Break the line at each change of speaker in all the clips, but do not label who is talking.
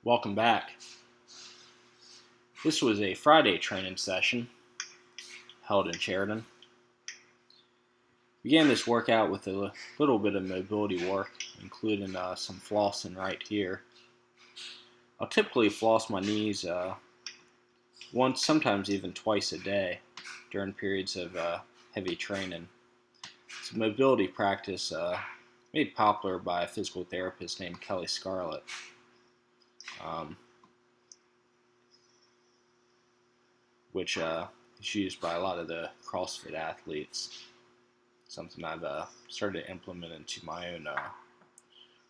Welcome back. This was a Friday training session held in Cheriton. Began this workout with a little bit of mobility work, including some flossing right here. I'll typically floss my knees once, sometimes even twice a day during periods of heavy training. It's a mobility practice made popular by a physical therapist named Kelly Scarlett. Which is used by a lot of the CrossFit athletes. Something I've started to implement into my own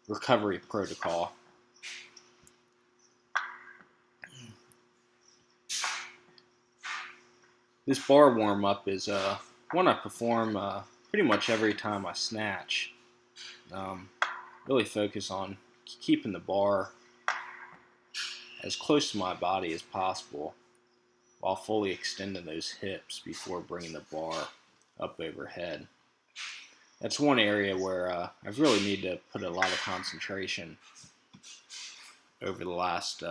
recovery protocol. This bar warm-up is one I perform pretty much every time I snatch. Really focus on keeping the bar as close to my body as possible while fully extending those hips before bringing the bar up overhead. That's one area where I really need to put a lot of concentration over the last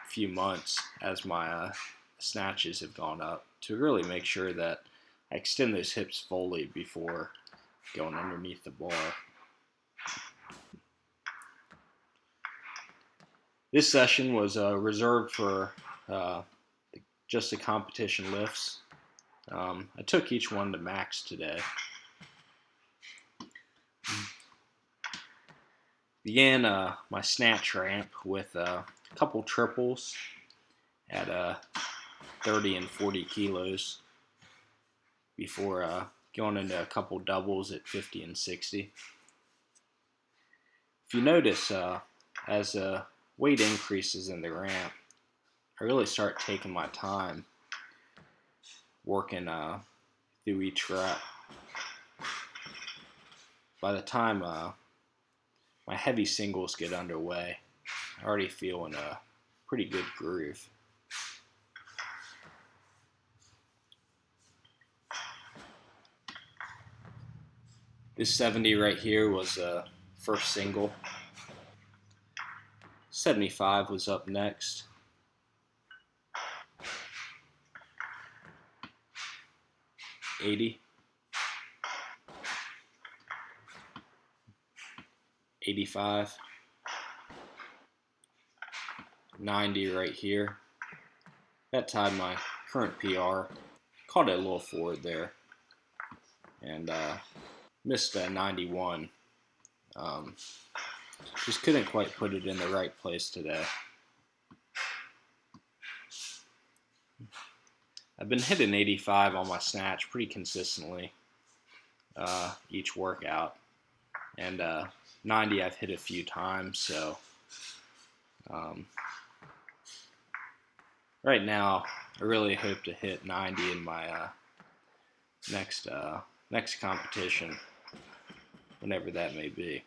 few months as my snatches have gone up, to really make sure that I extend those hips fully before going underneath the bar. This session was reserved for just the competition lifts. I took each one to max today. Began my snatch ramp with a couple triples at 30 and 40 kilos before going into a couple doubles at 50 and 60. If you notice, as weight increases in the ramp, I really start taking my time working through each rep. By the time my heavy singles get underway, I already feel in a pretty good groove. This 70 right here was first single. 75 was up next. 80. 85. 90 right here. That tied my current PR. Caught it a little forward there. And missed 91. Just couldn't quite put it in the right place today. I've been hitting 85 on my snatch pretty consistently each workout. And 90 I've hit a few times, so right now I really hope to hit 90 in my next competition, whenever that may be.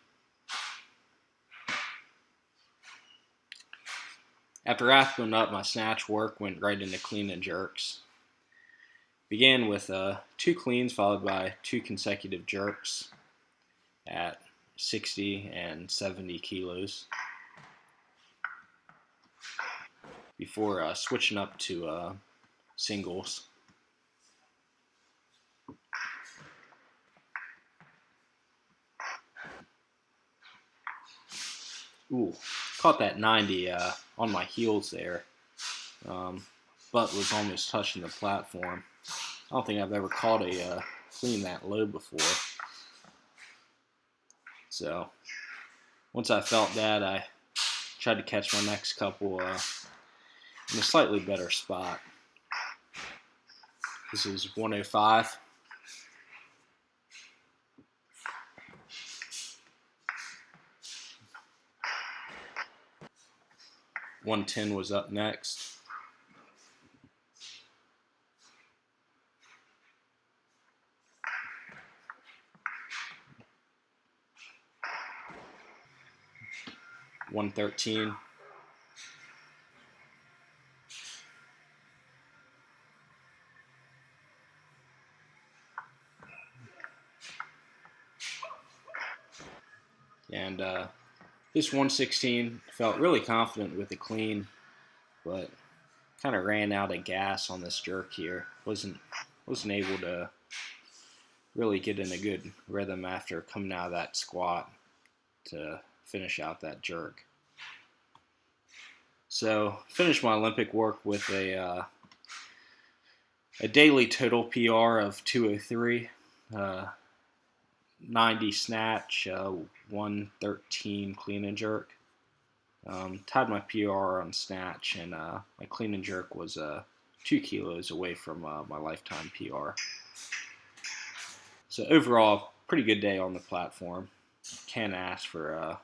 After wrapping up my snatch work, went right into clean and jerks. Began with 2 cleans followed by 2 consecutive jerks at 60 and 70 kilos before switching up to singles. Ooh, caught that 90 on my heels there. Butt was almost touching the platform. I don't think I've ever caught a clean that low before. So once I felt that, I tried to catch my next couple in a slightly better spot. This is 105. .110 was up next. .113. And This 116 felt really confident with the clean, but kind of ran out of gas on this jerk here. Wasn't able to really get in a good rhythm after coming out of that squat to finish out that jerk. So finished my Olympic work with a daily total PR of 203, 90 snatch, 113 clean and jerk. Tied my PR on snatch, and my clean and jerk was 2 kilos away from my lifetime PR. So overall, pretty good day on the platform. Can't ask for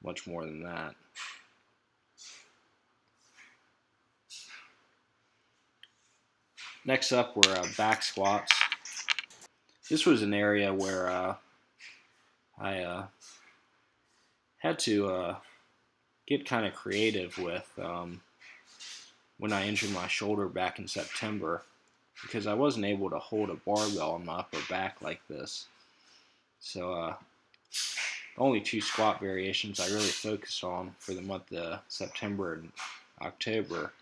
much more than that. Next up were back squats. This was an area where I had to get kind of creative with when I injured my shoulder back in September, because I wasn't able to hold a barbell on my upper back like this. So the only 2 squat variations I really focused on for the month of September and October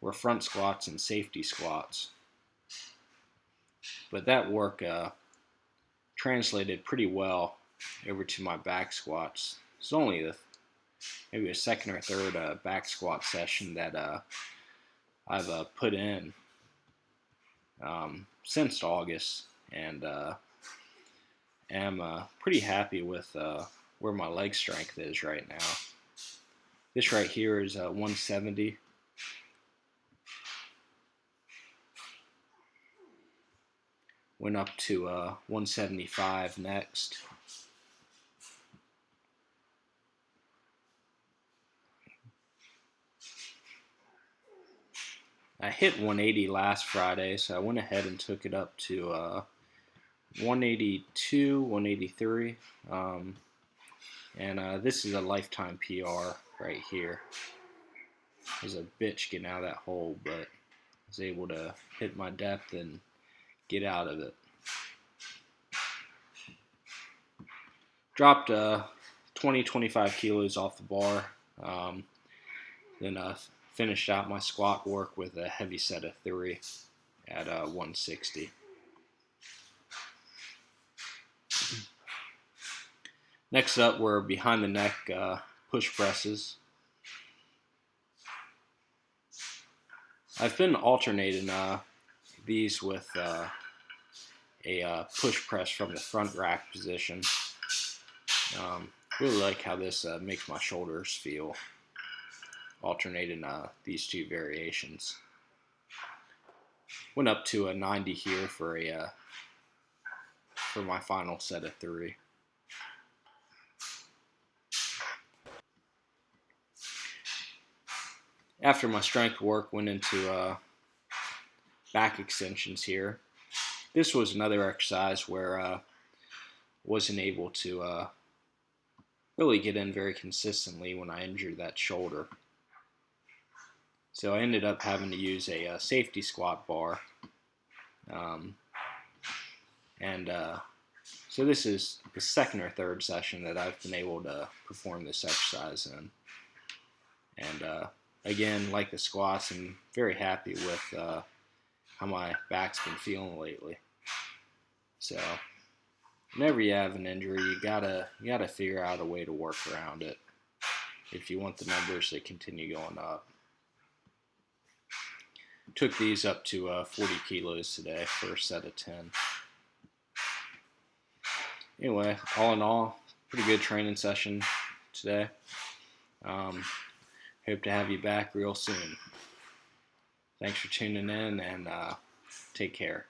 were front squats and safety squats. But that work translated pretty well over to my back squats. It's only maybe a second or third back squat session that I've put in since August, and am pretty happy with where my leg strength is right now. This right here is 170. Went up to 175 next. I hit 180 last Friday, so I went ahead and took it up to 182, 183. And this is a lifetime PR right here. I was a bitch getting out of that hole, but I was able to hit my depth and get out of it. Dropped 20, 25 kilos off the bar. Then finished out my squat work with a heavy set of 3 at 160. Next up were behind the neck push presses. I've been alternating these with a push press from the front rack position. Really like how this makes my shoulders feel, alternating these 2 variations. Went up to a 90 here for my final set of 3. After my strength work, went into back extensions here. This was another exercise where wasn't able to really get in very consistently when I injured that shoulder. So I ended up having to use a safety squat bar. So this is the second or third session that I've been able to perform this exercise in. And again, like the squats, I'm very happy with how my back's been feeling lately. So whenever you have an injury, you gotta figure out a way to work around it if you want the numbers to continue going up. Took these up to 40 kilos today for a set of 10. Anyway, all in all, pretty good training session today. Hope to have you back real soon. Thanks for tuning in, and take care.